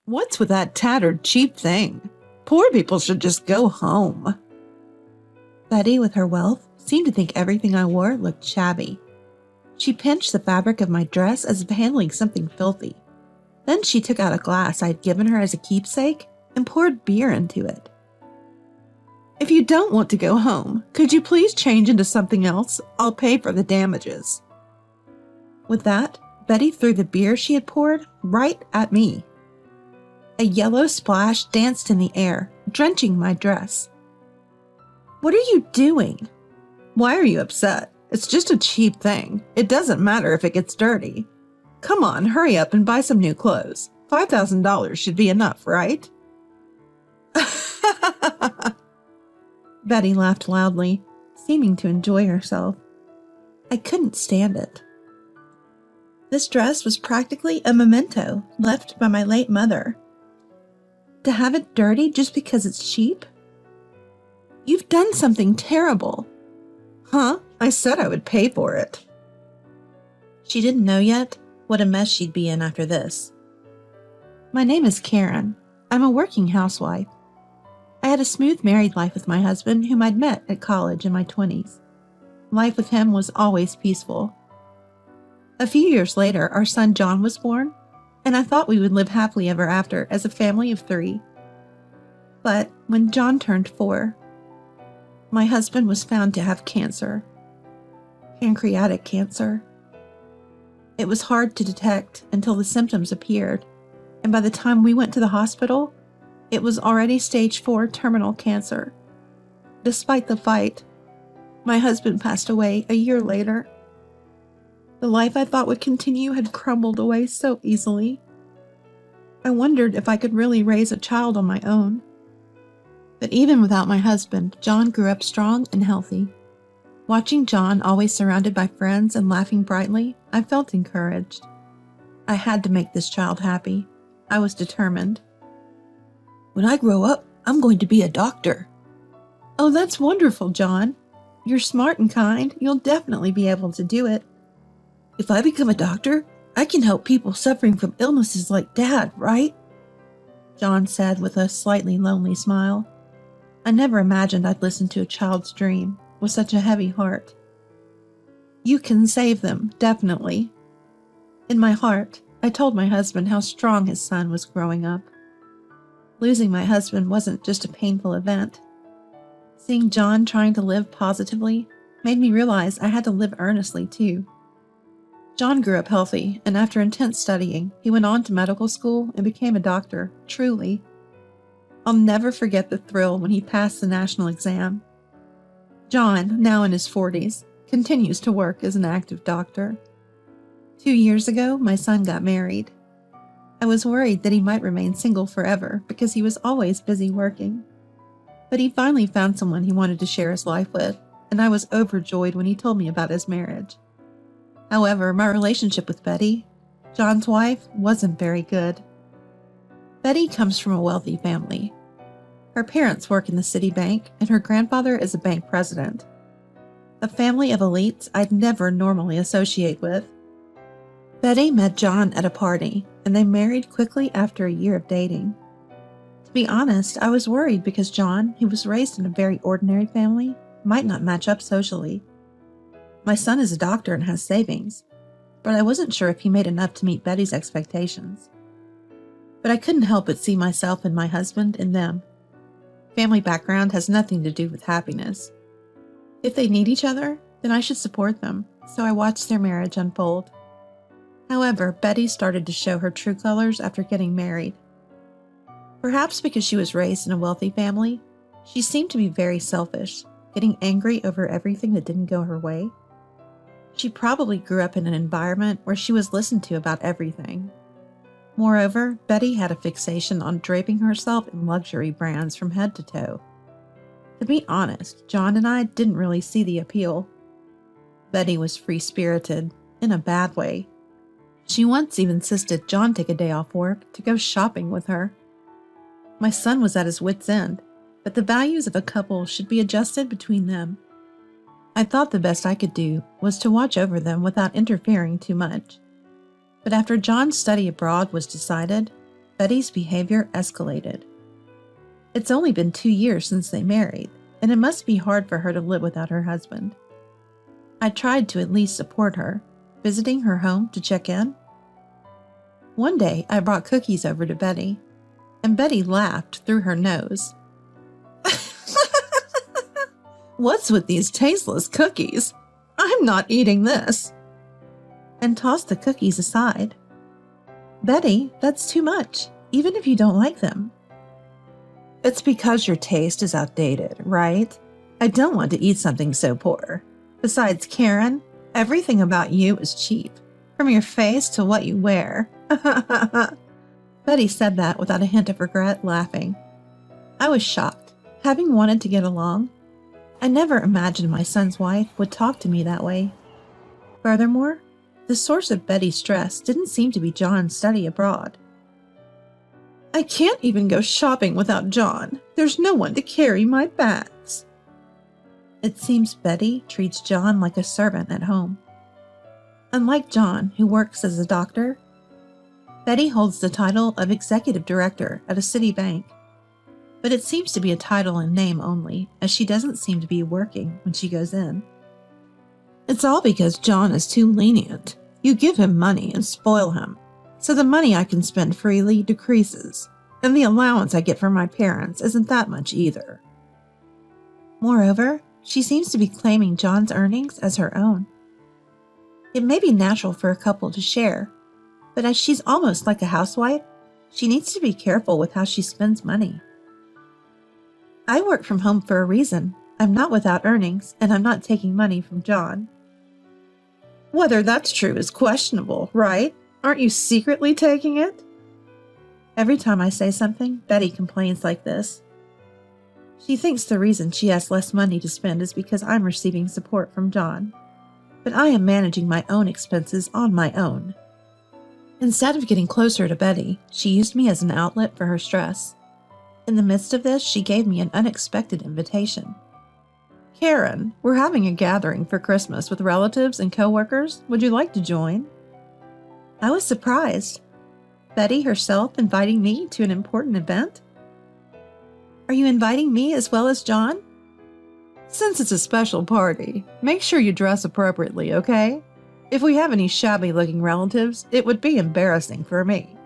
What's with that tattered, cheap thing? Poor people should just go home. Betty, with her wealth, seemed to think everything I wore looked shabby. She pinched the fabric of my dress as if handling something filthy. Then she took out a glass I'd given her as a keepsake and poured beer into it. If you don't want to go home, could you please change into something else? I'll pay for the damages. With that, Betty threw the beer she had poured right at me. A yellow splash danced in the air, drenching my dress. What are you doing? Why are you upset? It's just a cheap thing. It doesn't matter if it gets dirty. Come on, hurry up and buy some new clothes. $5,000 should be enough, right? Betty laughed loudly, seeming to enjoy herself. I couldn't stand it. This dress was practically a memento left by my late mother. To have it dirty just because it's cheap? You've done something terrible. Huh? I said I would pay for it. She didn't know yet what a mess she'd be in after this. My name is Karen. I'm a working housewife. I had a smooth married life with my husband, whom I'd met at college in my 20s. Life with him was always peaceful. A few years later, our son John was born, and I thought we would live happily ever after as a family of 3. But when John turned 4, my husband was found to have cancer. Pancreatic cancer. It was hard to detect until the symptoms appeared, and by the time we went to the hospital, it was already stage 4 terminal cancer. Despite the fight, my husband passed away a year later. The life I thought would continue had crumbled away so easily. I wondered if I could really raise a child on my own. But even without my husband, John grew up strong and healthy. Watching John always surrounded by friends and laughing brightly, I felt encouraged. I had to make this child happy. I was determined. When I grow up, I'm going to be a doctor. Oh, that's wonderful, John. You're smart and kind. You'll definitely be able to do it. If I become a doctor, I can help people suffering from illnesses like Dad, right? John said with a slightly lonely smile. I never imagined I'd listen to a child's dream with such a heavy heart. You can save them, definitely. In my heart, I told my husband how strong his son was growing up. Losing my husband wasn't just a painful event. Seeing John trying to live positively made me realize I had to live earnestly too. John grew up healthy, and after intense studying, he went on to medical school and became a doctor, truly. I'll never forget the thrill when he passed the national exam. John, now in his 40s, continues to work as an active doctor. 2 years ago, my son got married. I was worried that he might remain single forever because he was always busy working. But he finally found someone he wanted to share his life with, and I was overjoyed when he told me about his marriage. However, my relationship with Betty, John's wife, wasn't very good. Betty comes from a wealthy family. Her parents work in the city bank, and her grandfather is a bank president. A family of elites I'd never normally associate with. Betty met John at a party, and they married quickly after a year of dating. To be honest, I was worried because John, who was raised in a very ordinary family, might not match up socially. My son is a doctor and has savings, but I wasn't sure if he made enough to meet Betty's expectations. But I couldn't help but see myself and my husband in them. Family background has nothing to do with happiness. If they need each other, then I should support them, so I watched their marriage unfold. However, Betty started to show her true colors after getting married. Perhaps because she was raised in a wealthy family, she seemed to be very selfish, getting angry over everything that didn't go her way. She probably grew up in an environment where she was listened to about everything. Moreover, Betty had a fixation on draping herself in luxury brands from head to toe. To be honest, John and I didn't really see the appeal. Betty was free-spirited, in a bad way. She once even insisted John take a day off work to go shopping with her. My son was at his wit's end, but the values of a couple should be adjusted between them. I thought the best I could do was to watch over them without interfering too much. But after John's study abroad was decided, Betty's behavior escalated. It's only been 2 years since they married, and it must be hard for her to live without her husband. I tried to at least support her, visiting her home to check in. One day, I brought cookies over to Betty, and Betty laughed through her nose. "What's with these tasteless cookies? I'm not eating this," and tossed the cookies aside. "Betty, that's too much, even if you don't like them." "It's because your taste is outdated, right? I don't want to eat something so poor. Besides, Karen, everything about you is cheap, from your face to what you wear." Betty said that without a hint of regret, laughing. I was shocked. Having wanted to get along, I never imagined my son's wife would talk to me that way. Furthermore, the source of Betty's stress didn't seem to be John's study abroad. "I can't even go shopping without John. There's no one to carry my bags." It seems Betty treats John like a servant at home. Unlike John, who works as a doctor, Betty holds the title of executive director at a city bank. But it seems to be a title in name only, as she doesn't seem to be working when she goes in. "It's all because John is too lenient. You give him money and spoil him, so the money I can spend freely decreases, and the allowance I get from my parents isn't that much either." Moreover, she seems to be claiming John's earnings as her own. It may be natural for a couple to share, but as she's almost like a housewife, she needs to be careful with how she spends money. "I work from home for a reason. I'm not without earnings, and I'm not taking money from John." "Whether that's true is questionable, right? Aren't you secretly taking it?" Every time I say something, Betty complains like this. She thinks the reason she has less money to spend is because I'm receiving support from John. But I am managing my own expenses on my own. Instead of getting closer to Betty, she used me as an outlet for her stress. In the midst of this, she gave me an unexpected invitation. "Karen, we're having a gathering for Christmas with relatives and coworkers. Would you like to join?" I was surprised. Betty herself inviting me to an important event? "Are you inviting me as well as John?" "Since it's a special party, make sure you dress appropriately, okay? If we have any shabby-looking relatives, it would be embarrassing for me."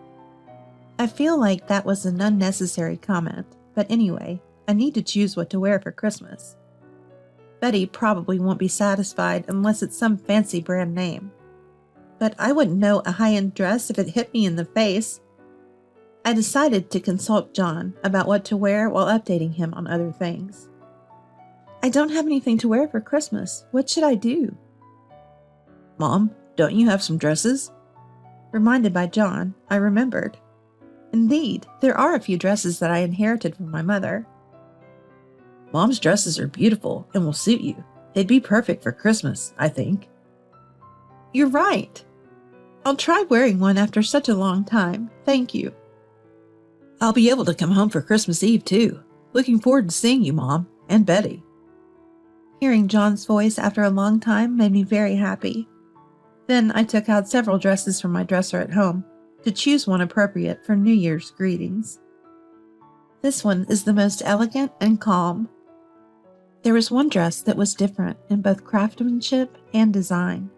I feel like that was an unnecessary comment, but anyway, I need to choose what to wear for Christmas. Betty probably won't be satisfied unless it's some fancy brand name. But I wouldn't know a high-end dress if it hit me in the face. I decided to consult John about what to wear while updating him on other things. "I don't have anything to wear for Christmas. What should I do?" "Mom, don't you have some dresses?" Reminded by John, I remembered. Indeed, there are a few dresses that I inherited from my mother. "Mom's dresses are beautiful and will suit you. They'd be perfect for Christmas, I think." "You're right. I'll try wearing one after such a long time. Thank you." "I'll be able to come home for Christmas Eve, too. Looking forward to seeing you, Mom, and Betty." Hearing John's voice after a long time made me very happy. Then I took out several dresses from my dresser at home to choose one appropriate for New Year's greetings. This one is the most elegant and calm. There was one dress that was different in both craftsmanship and design.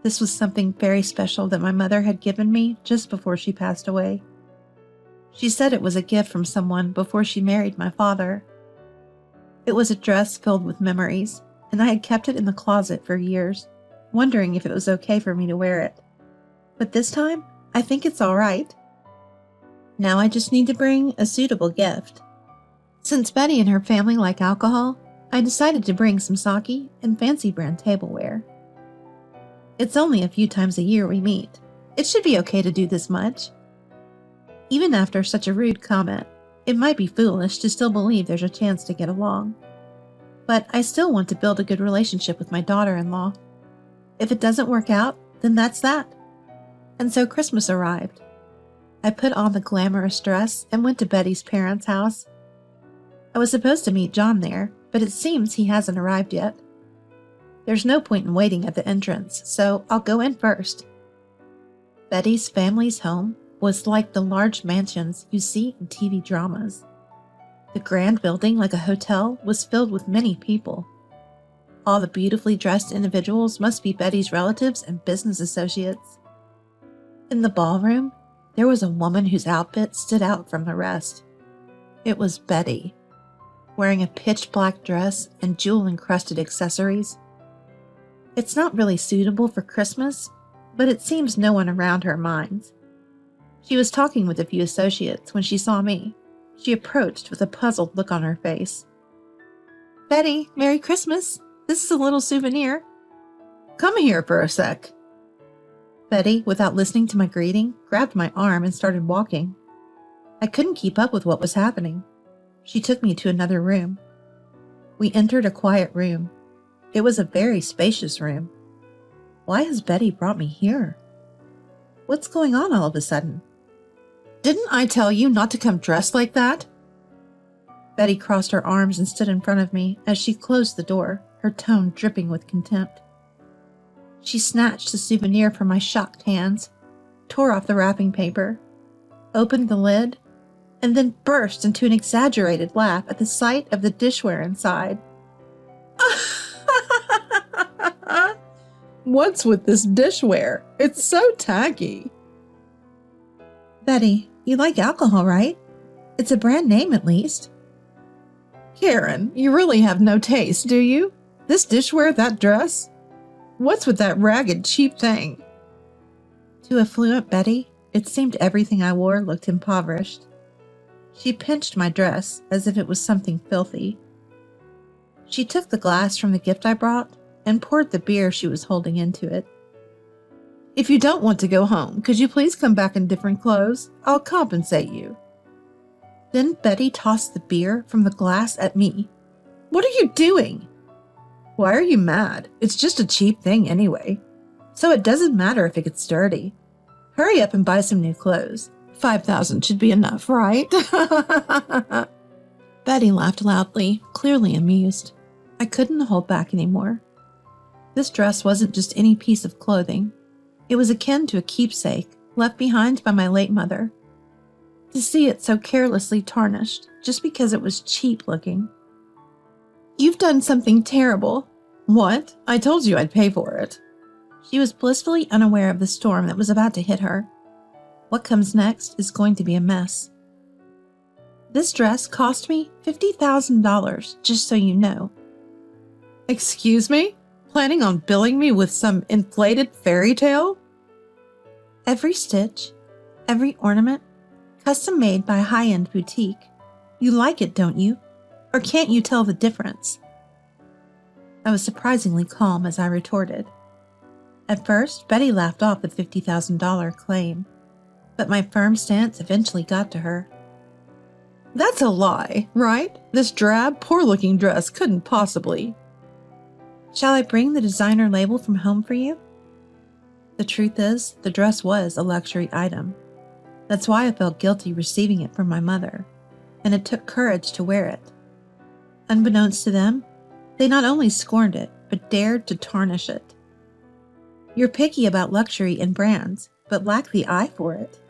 This was something very special that my mother had given me just before she passed away. She said it was a gift from someone before she married my father. It was a dress filled with memories, and I had kept it in the closet for years, wondering if it was okay for me to wear it. But this time, I think it's all right. Now I just need to bring a suitable gift. Since Betty and her family like alcohol, I decided to bring some sake and fancy brand tableware. It's only a few times a year we meet. It should be okay to do this much. Even after such a rude comment, it might be foolish to still believe there's a chance to get along. But I still want to build a good relationship with my daughter-in-law. If it doesn't work out, then that's that. And so Christmas arrived. I put on the glamorous dress and went to Betty's parents' house. I was supposed to meet John there, but it seems he hasn't arrived yet. There's no point in waiting at the entrance, so I'll go in first. Betty's family's home was like the large mansions you see in TV dramas. The grand building, like a hotel, was filled with many people. All the beautifully dressed individuals must be Betty's relatives and business associates. In the ballroom, there was a woman whose outfit stood out from the rest. It was Betty, wearing a pitch-black dress and jewel-encrusted accessories. It's not really suitable for Christmas, but it seems no one around her minds. She was talking with a few associates when she saw me. She approached with a puzzled look on her face. "Betty, Merry Christmas. This is a little souvenir." "Come here for a sec." Betty, without listening to my greeting, grabbed my arm and started walking. I couldn't keep up with what was happening. She took me to another room. We entered a quiet room. It was a very spacious room. Why has Betty brought me here? What's going on all of a sudden? "Didn't I tell you not to come dressed like that?" Betty crossed her arms and stood in front of me as she closed the door, her tone dripping with contempt. She snatched the souvenir from my shocked hands, tore off the wrapping paper, opened the lid, and then burst into an exaggerated laugh at the sight of the dishware inside. "What's with this dishware? It's so tacky." "Betty, you like alcohol, right? It's a brand name at least." "Karen, you really have no taste, do you? This dishware, that dress? What's with that ragged, cheap thing?" To affluent Betty, it seemed everything I wore looked impoverished. She pinched my dress as if it was something filthy. She took the glass from the gift I brought and poured the beer she was holding into it. "If you don't want to go home, could you please come back in different clothes? I'll compensate you." Then Betty tossed the beer from the glass at me. "What are you doing?" "Why are you mad? It's just a cheap thing anyway. So it doesn't matter if it gets dirty. Hurry up and buy some new clothes. 5,000 should be enough, right?" Betty laughed loudly, clearly amused. I couldn't hold back anymore. This dress wasn't just any piece of clothing. It was akin to a keepsake left behind by my late mother. To see it so carelessly tarnished just because it was cheap looking. "You've done something terrible." "What? I told you I'd pay for it." She was blissfully unaware of the storm that was about to hit her. What comes next is going to be a mess. This dress cost me $50,000, just so you know. "Excuse me? Planning on billing me with some inflated fairy tale?" Every stitch, every ornament, custom made by a high-end boutique. You like it, don't you? Or can't you tell the difference? I was surprisingly calm as I retorted. At first, Betty laughed off the $50,000 claim, but my firm stance eventually got to her. "That's a lie, right? This drab, poor-looking dress couldn't possibly." Shall I bring the designer label from home for you? The truth is, the dress was a luxury item. That's why I felt guilty receiving it from my mother, and it took courage to wear it. Unbeknownst to them, they not only scorned it, but dared to tarnish it. You're picky about luxury and brands, but lack the eye for it.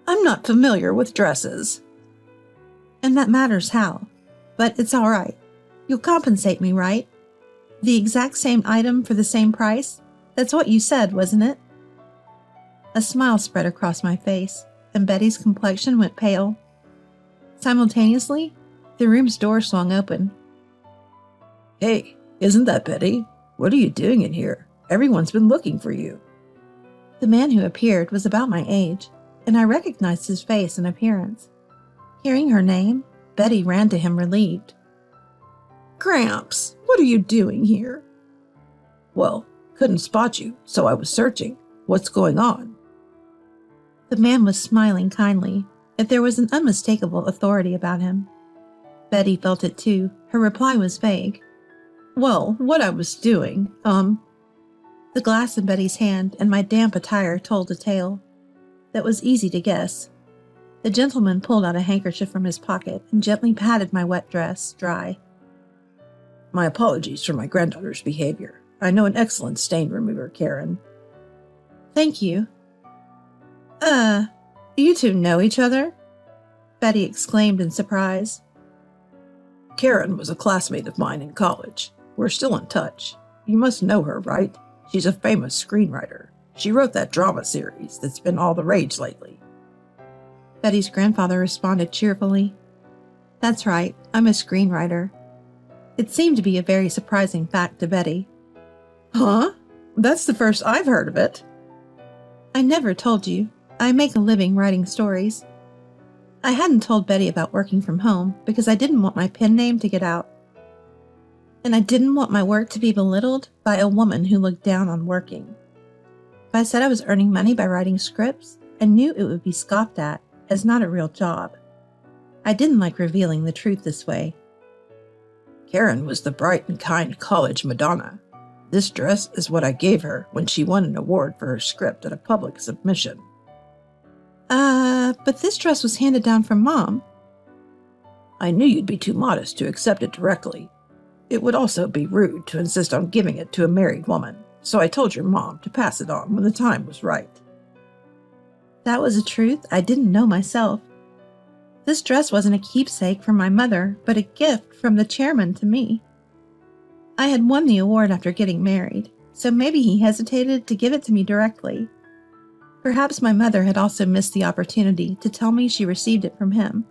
"I'm not familiar with dresses." And that matters how. But it's all right. You'll compensate me, right? The exact same item for the same price? That's what you said, wasn't it? A smile spread across my face, and Betty's complexion went pale. Simultaneously, the room's door swung open. "Hey, isn't that Betty? What are you doing in here? Everyone's been looking for you." The man who appeared was about my age, and I recognized his face and appearance. Hearing her name, Betty ran to him relieved. "Gramps, what are you doing here?" "Well, couldn't spot you, so I was searching. What's going on?" The man was smiling kindly, yet there was an unmistakable authority about him. Betty felt it too. Her reply was vague. "Well, what I was doing, The glass in Betty's hand and my damp attire told a tale. That was easy to guess. The gentleman pulled out a handkerchief from his pocket and gently patted my wet dress dry. "My apologies for my granddaughter's behavior. I know an excellent stain remover, Karen." "Thank you." You two know each other?" Betty exclaimed in surprise. Karen was a classmate of mine in college. We're still in touch. You must know her, right? She's a famous screenwriter. She wrote that drama series that's been all the rage lately. Betty's grandfather responded cheerfully. "That's right, I'm a screenwriter." It seemed to be a very surprising fact to Betty. "Huh? That's the first I've heard of it." "I never told you. I make a living writing stories." I hadn't told Betty about working from home because I didn't want my pen name to get out. And I didn't want my work to be belittled by a woman who looked down on working. If I said I was earning money by writing scripts, I knew it would be scoffed at as not a real job. I didn't like revealing the truth this way. Karen was the bright and kind college Madonna. This dress is what I gave her when she won an award for her script at a public submission. But this dress was handed down from Mom." I knew you'd be too modest to accept it directly. It would also be rude to insist on giving it to a married woman, so I told your mom to pass it on when the time was right. That was a truth I didn't know myself. This dress wasn't a keepsake from my mother, but a gift from the chairman to me. I had won the award after getting married, so maybe he hesitated to give it to me directly. Perhaps my mother had also missed the opportunity to tell me she received it from him.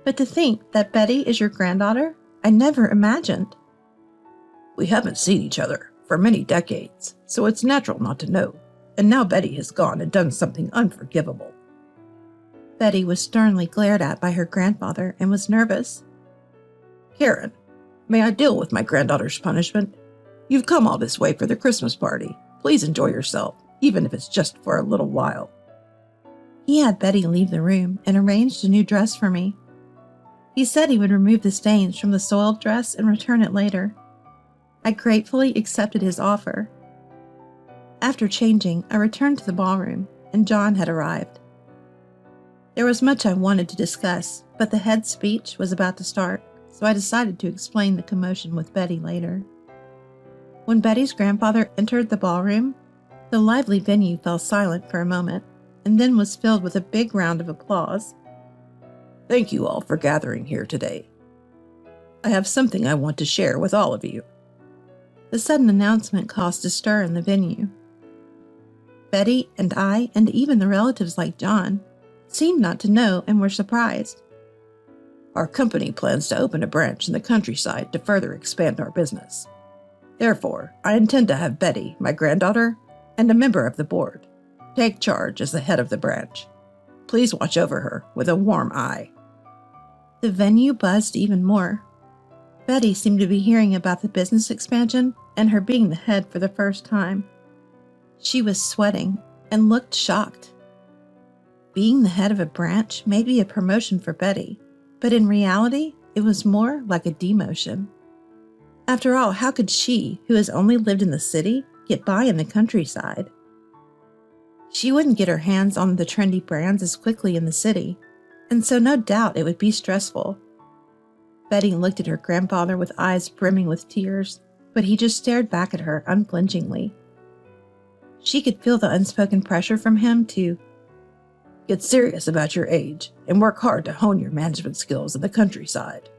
But to think that Betty is your granddaughter, I never imagined. We haven't seen each other for many decades, so it's natural not to know. And now Betty has gone and done something unforgivable. Betty was sternly glared at by her grandfather and was nervous. Karen, may I deal with my granddaughter's punishment? You've come all this way for the Christmas party. Please enjoy yourself, even if it's just for a little while. He had Betty leave the room and arranged a new dress for me. He said he would remove the stains from the soiled dress and return it later. I gratefully accepted his offer. After changing, I returned to the ballroom, and John had arrived. There was much I wanted to discuss, but the head speech was about to start, so I decided to explain the commotion with Betty later. When Betty's grandfather entered the ballroom, the lively venue fell silent for a moment, and then was filled with a big round of applause. Thank you all for gathering here today. I have something I want to share with all of you. The sudden announcement caused a stir in the venue. Betty and I, and even the relatives like John, seemed not to know and were surprised. Our company plans to open a branch in the countryside to further expand our business. Therefore, I intend to have Betty, my granddaughter, and a member of the board, take charge as the head of the branch. Please watch over her with a warm eye. The venue buzzed even more. Betty seemed to be hearing about the business expansion and her being the head for the first time. She was sweating and looked shocked. Being the head of a branch may be a promotion for Betty, but in reality, it was more like a demotion. After all, how could she, who has only lived in the city, get by in the countryside? She wouldn't get her hands on the trendy brands as quickly in the city, and so no doubt it would be stressful. Betty looked at her grandfather with eyes brimming with tears, but he just stared back at her unflinchingly. She could feel the unspoken pressure from him to get serious about your age and work hard to hone your management skills in the countryside.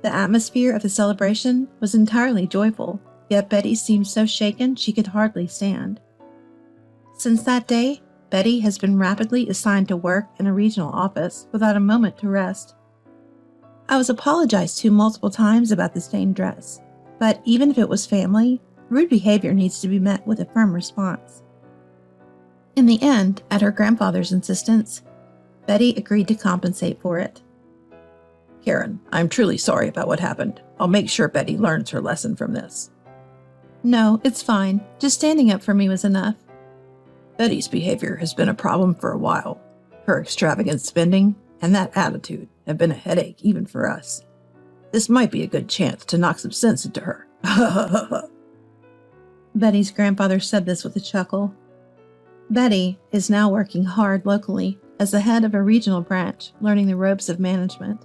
The atmosphere of the celebration was entirely joyful, yet Betty seemed so shaken she could hardly stand. Since that day, Betty has been rapidly assigned to work in a regional office without a moment to rest. I was apologized to multiple times about the stained dress, but even if it was family, rude behavior needs to be met with a firm response. In the end, at her grandfather's insistence, Betty agreed to compensate for it. Karen, I'm truly sorry about what happened. I'll make sure Betty learns her lesson from this. No, it's fine. Just standing up for me was enough. Betty's behavior has been a problem for a while. Her extravagant spending and that attitude have been a headache even for us. This might be a good chance to knock some sense into her. Betty's grandfather said this with a chuckle. Betty is now working hard locally as the head of a regional branch, learning the ropes of management.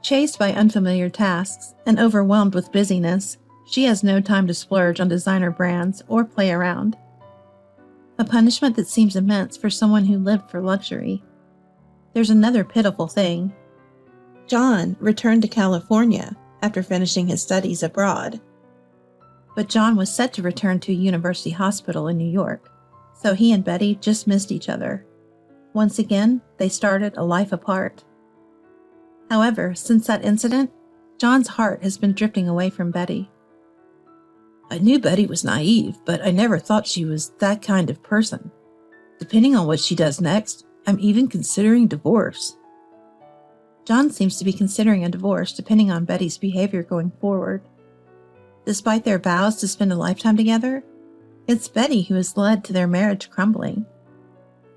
Chased by unfamiliar tasks and overwhelmed with busyness, she has no time to splurge on designer brands or play around. a punishment that seems immense for someone who lived for luxury. There's another pitiful thing. John returned to California after finishing his studies abroad. But John was set to return to a university hospital in New York, so he and Betty just missed each other. Once again, they started a life apart. However, since that incident, John's heart has been drifting away from Betty. I knew Betty was naive, but I never thought she was that kind of person. Depending on what she does next, I'm even considering divorce. John seems to be considering a divorce depending on Betty's behavior going forward. Despite their vows to spend a lifetime together, it's Betty who has led to their marriage crumbling.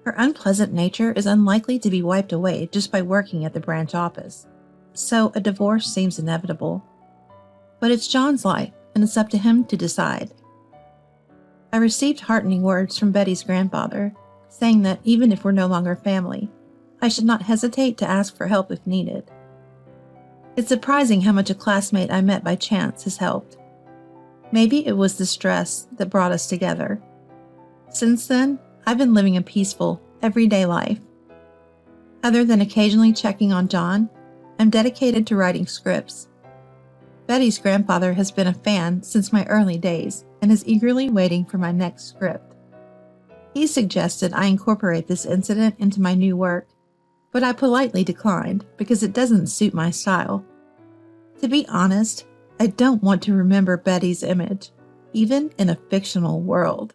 Her unpleasant nature is unlikely to be wiped away just by working at the branch office, so a divorce seems inevitable. But it's John's life, and it's up to him to decide. I received heartening words from Betty's grandfather, saying that even if we're no longer family, I should not hesitate to ask for help if needed. It's surprising how much a classmate I met by chance has helped. Maybe it was the stress that brought us together. Since then, I've been living a peaceful, everyday life. Other than occasionally checking on John, I'm dedicated to writing scripts. Betty's grandfather has been a fan since my early days and is eagerly waiting for my next script. He suggested I incorporate this incident into my new work, but I politely declined because it doesn't suit my style. To be honest, I don't want to remember Betty's image, even in a fictional world.